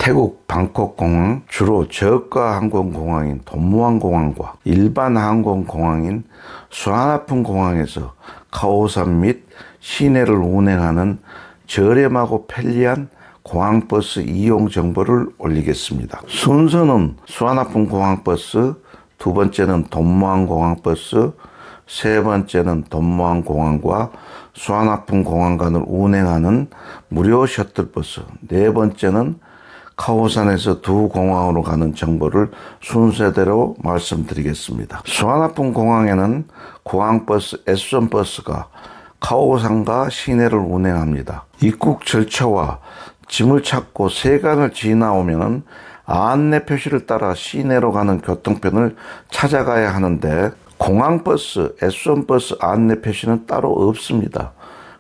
태국 방콕 공항 주로 저가 항공공항인 돈무안 공항과 일반 항공공항인 수아나푼 공항에서 카오산 및 시내를 운행하는 저렴하고 편리한 공항버스 이용 정보를 올리겠습니다. 순서는 수아나푼 공항버스, 두 번째는 돈무안 공항버스, 세 번째는 돈무안 공항과 수아나푼 공항 간을 운행하는 무료 셔틀버스, 네 번째는 카오산에서 두 공항으로 가는 정보를 순서대로 말씀드리겠습니다. 수아나푼 공항에는 공항버스 S1 버스가 카오산과 시내를 운행합니다. 입국 절차와 짐을 찾고 세관을 지나오면 안내 표시를 따라 시내로 가는 교통편을 찾아가야 하는데 공항버스, S1 버스 안내 표시는 따로 없습니다.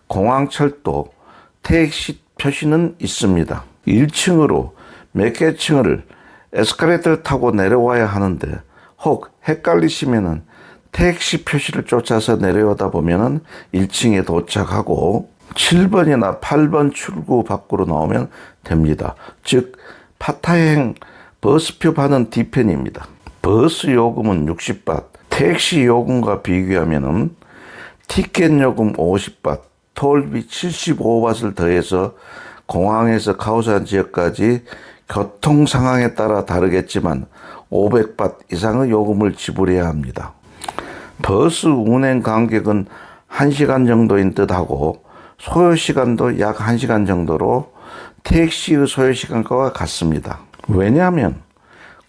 공항철도, 택시 표시는 있습니다. 1층으로 몇 개 층을 에스컬레이터를 타고 내려와야 하는데 혹 헷갈리시면은 택시 표시를 쫓아서 내려오다 보면은 1층에 도착하고 7번이나 8번 출구 밖으로 나오면 됩니다. 즉 파타행 버스표 받은 뒤편입니다. 버스 요금은 60밭, 택시 요금과 비교하면은 티켓 요금 50밭, 톨비 75밭을 더해서 공항에서 카오산 지역까지 교통 상황에 따라 다르겠지만 500밭 이상의 요금을 지불해야 합니다. 버스 운행 간격은 1시간 정도인 듯하고 소요시간도 약 1시간 정도로 택시의 소요시간과 같습니다. 왜냐하면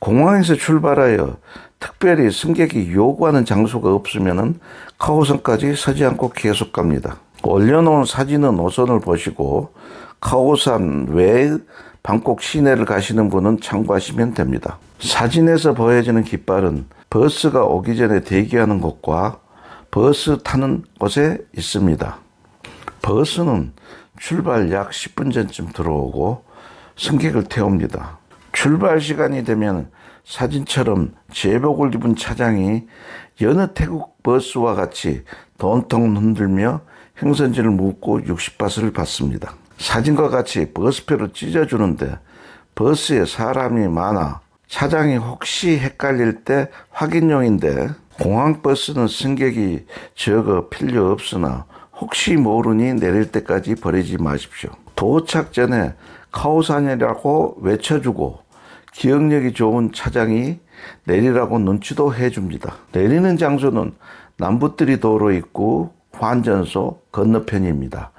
공항에서 출발하여 특별히 승객이 요구하는 장소가 없으면 카오산까지 서지 않고 계속 갑니다. 올려놓은 사진의 노선을 보시고 카오산 외의 방콕 시내를 가시는 분은 참고하시면 됩니다. 사진에서 보여지는 깃발은 버스가 오기 전에 대기하는 곳과 버스 타는 곳에 있습니다. 버스는 출발 약 10분 전쯤 들어오고 승객을 태웁니다. 출발 시간이 되면 사진처럼 제복을 입은 차장이 여느 태국 버스와 같이 돈통 흔들며 행선지를 묻고 60바트를 받습니다. 사진과 같이 버스표를 찢어주는데 버스에 사람이 많아 차장이 혹시 헷갈릴 때 확인용인데 공항버스는 승객이 적어 필요 없으나 혹시 모르니 내릴 때까지 버리지 마십시오. 도착 전에 카오산이라고 외쳐주고 기억력이 좋은 차장이 내리라고 눈치도 해줍니다. 내리는 장소는 남부뜨리 도로 입구 환전소 건너편입니다.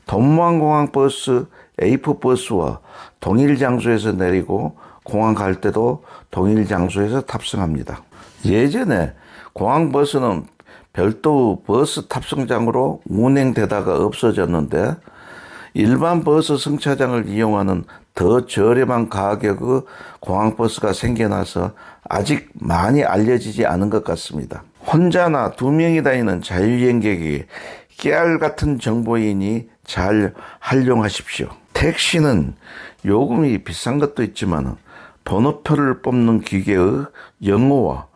돈무안 공항 버스 A4 버스와 동일 장소에서 내리고 공항 갈 때도 동일 장소에서 탑승합니다. 예전에 공항 버스는 별도의 버스 탑승장으로 운행되다가 없어졌는데 일반 버스 승차장을 이용하는 더 저렴한 가격의 공항버스가 생겨나서 아직 많이 알려지지 않은 것 같습니다. 혼자나 두 명이 다니는 자유여행객이 깨알 같은 정보이니 잘 활용하십시오. 택시는 요금이 비싼 것도 있지만 번호표를 뽑는 기계의 영어와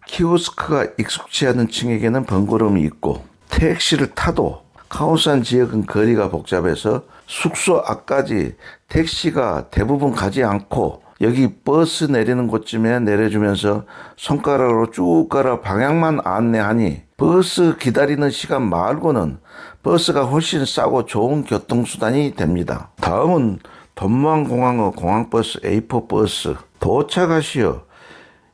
키오스크가 익숙치 않은 층에게는 번거로움이 있고 택시를 타도 카오산 지역은 거리가 복잡해서 숙소 앞까지 택시가 대부분 가지 않고 여기 버스 내리는 곳쯤에 내려주면서 손가락으로 쭉 가라 방향만 안내하니 버스 기다리는 시간 말고는 버스가 훨씬 싸고 좋은 교통수단이 됩니다. 다음은 돈무안 공항의 공항버스 A4 버스. 도착하시어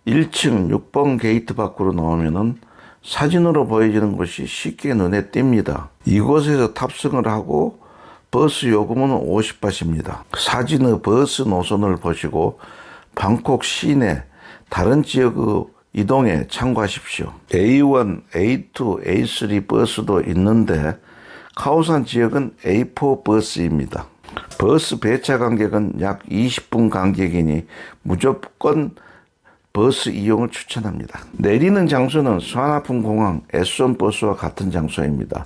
1층 6번 게이트 밖으로 나오면은 사진으로 보여지는 것이 쉽게 눈에 띕니다. 이곳에서 탑승을 하고 버스 요금은 50바트입니다. 사진의 버스 노선을 보시고 방콕 시내 다른 지역의 이동에 참고하십시오. A1, A2, A3 버스도 있는데 카오산 지역은 A4 버스입니다. 버스 배차 간격은 약 20분 간격이니 무조건 버스 이용을 추천합니다. 내리는 장소는 수아나푼 공항 S1 버스와 같은 장소입니다.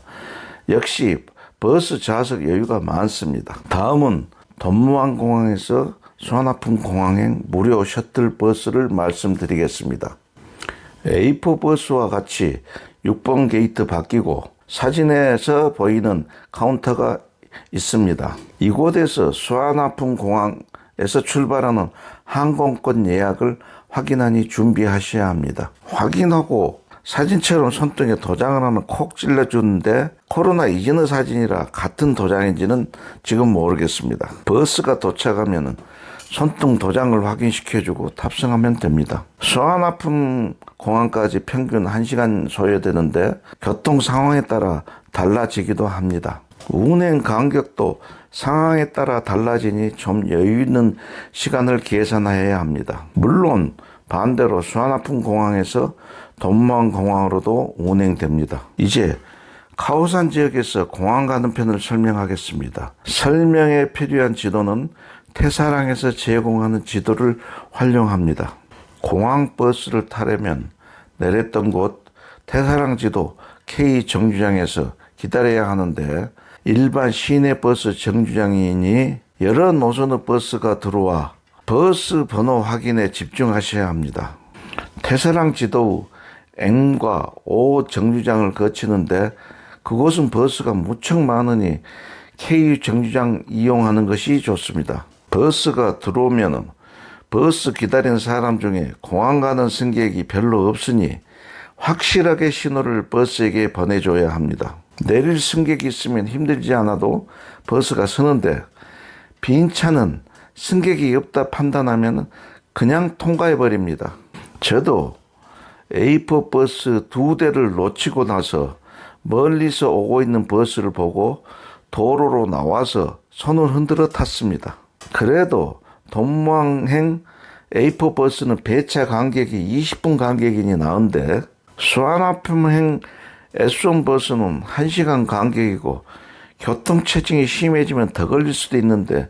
역시 버스 좌석 여유가 많습니다. 다음은 돈무안 공항에서 수아나푼 공항행 무료 셔틀 버스를 말씀드리겠습니다. A4 버스와 같이 6번 게이트 바뀌고 사진에서 보이는 카운터가 있습니다. 이곳에서 수아나푼 공항 에서 출발하는 항공권 예약을 확인하니 준비하셔야 합니다. 확인하고 사진처럼 손등에 도장을 하나 콕 찔러주는데 코로나 이전의 사진이라 같은 도장인지는 지금 모르겠습니다. 버스가 도착하면 손등 도장을 확인시켜주고 탑승하면 됩니다. 수완아품 공항까지 평균 1시간 소요되는데 교통 상황에 따라 달라지기도 합니다. 운행 간격도 상황에 따라 달라지니 좀 여유 있는 시간을 계산해야 합니다. 물론 반대로 수완아품 공항에서 돈무안 공항으로도 운행됩니다. 이제 카오산 지역에서 공항 가는 편을 설명하겠습니다. 설명에 필요한 지도는 태사랑에서 제공하는 지도를 활용합니다. 공항 버스를 타려면 내렸던 곳 태사랑 지도 K 정류장에서 기다려야 하는데 일반 시내 버스 정류장이니 여러 노선의 버스가 들어와 버스 번호 확인에 집중하셔야 합니다. 태사랑 지도 N과 O 정류장을 거치는데 그곳은 버스가 무척 많으니 K 정류장 이용하는 것이 좋습니다. 버스가 들어오면 버스 기다리는 사람 중에 공항 가는 승객이 별로 없으니 확실하게 신호를 버스에게 보내줘야 합니다. 내릴 승객이 있으면 힘들지 않아도 버스가 서는데 빈 차는 승객이 없다 판단하면 그냥 통과해버립니다. 저도 A4 버스 2대를 놓치고 나서 멀리서 오고 있는 버스를 보고 도로로 나와서 손을 흔들어 탔습니다. 그래도 돈무항행 A4 버스는 배차 간격이 20분 간격이니 나은데 수완아품행 S1 버스는 1시간 간격이고 교통체증이 심해지면 더 걸릴 수도 있는데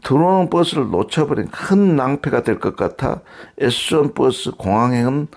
들어오는 버스를 놓쳐버린 큰 낭패가 될 것 같아 S1 버스 공항행은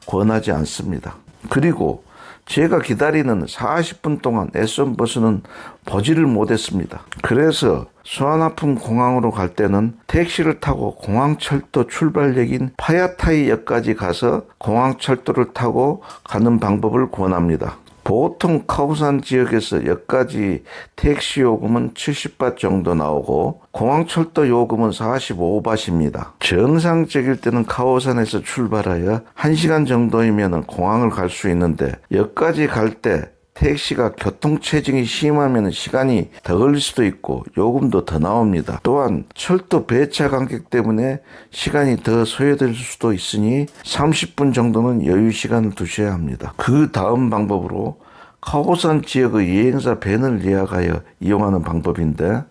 권하지 않습니다. 그리고 제가 기다리는 40분 동안 S1 버스는 보지를 못했습니다. 그래서 수완아품 공항으로 갈 때는 택시를 타고 공항철도 출발역인 파야타이역까지 가서 공항철도를 타고 가는 방법을 권합니다. 보통 카오산 지역에서 역까지 택시 요금은 70바 정도 나오고 공항철도 요금은 45바트입니다. 정상적일 때는 카오산에서 출발하여 1시간 정도이면 공항을 갈 수 있는데 역까지 갈 때 택시가 교통체증이 심하면 시간이 더 걸릴 수도 있고 요금도 더 나옵니다. 또한 철도 배차 간격 때문에 시간이 더 소요될 수도 있으니 30분 정도는 여유 시간을 두셔야 합니다. 그 다음 방법으로 카오산 지역의 여행사 밴을 예약하여 이용하는 방법인데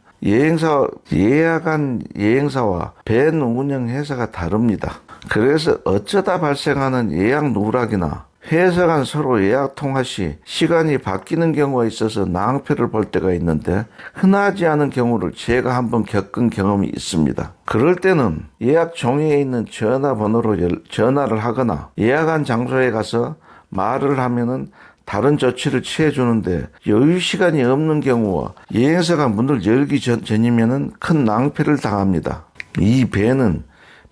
예약한 여행사와 밴 운영 회사가 다릅니다. 그래서 어쩌다 발생하는 예약 누락이나 회사 간 서로 예약 통화 시 시간이 바뀌는 경우가 있어서 낭패를 볼 때가 있는데 흔하지 않은 경우를 제가 한번 겪은 경험이 있습니다. 그럴 때는 예약 종이에 있는 전화번호로 전화를 하거나 예약한 장소에 가서 말을 하면은 다른 조치를 취해주는데 여유 시간이 없는 경우와 여행사가 문을 열기 전이면은 큰 낭패를 당합니다. 이 배는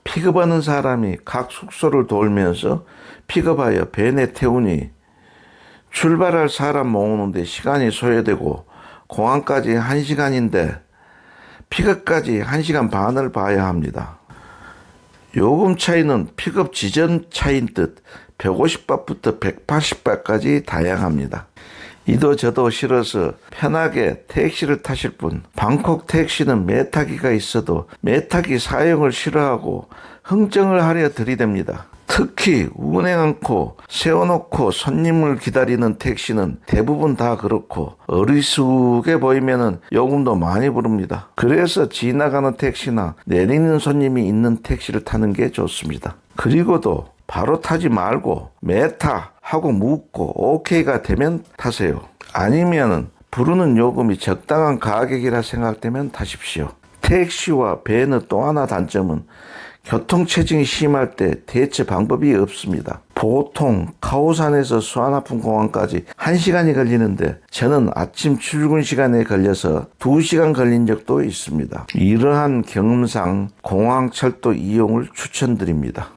픽업하는 사람이 각 숙소를 돌면서 픽업하여 밴에 태우니 출발할 사람 모으는데 시간이 소요되고 공항까지 1시간인데 픽업까지 1시간 반을 봐야 합니다. 요금 차이는 픽업 지점 차이인 듯 150바트부터 180바트까지 다양합니다. 이도 저도 싫어서 편하게 택시를 타실 분, 방콕 택시는 매타기가 있어도 매타기 사용을 싫어하고 흥정을 하려 들이댑니다. 특히 운행 않고 세워놓고 손님을 기다리는 택시는 대부분 다 그렇고 어리숙해 보이면 요금도 많이 부릅니다. 그래서 지나가는 택시나 내리는 손님이 있는 택시를 타는 게 좋습니다. 그리고도 바로 타지 말고 매타 하고 묻고 오케이가 되면 타세요. 아니면은 부르는 요금이 적당한 가격이라 생각되면 타십시오. 택시와 밴의 또 하나 단점은 교통체증이 심할 때 대체 방법이 없습니다. 보통 카오산에서 수완아품 공항까지 1시간이 걸리는데 저는 아침 출근 시간에 걸려서 2시간 걸린 적도 있습니다. 이러한 경험상 공항철도 이용을 추천드립니다.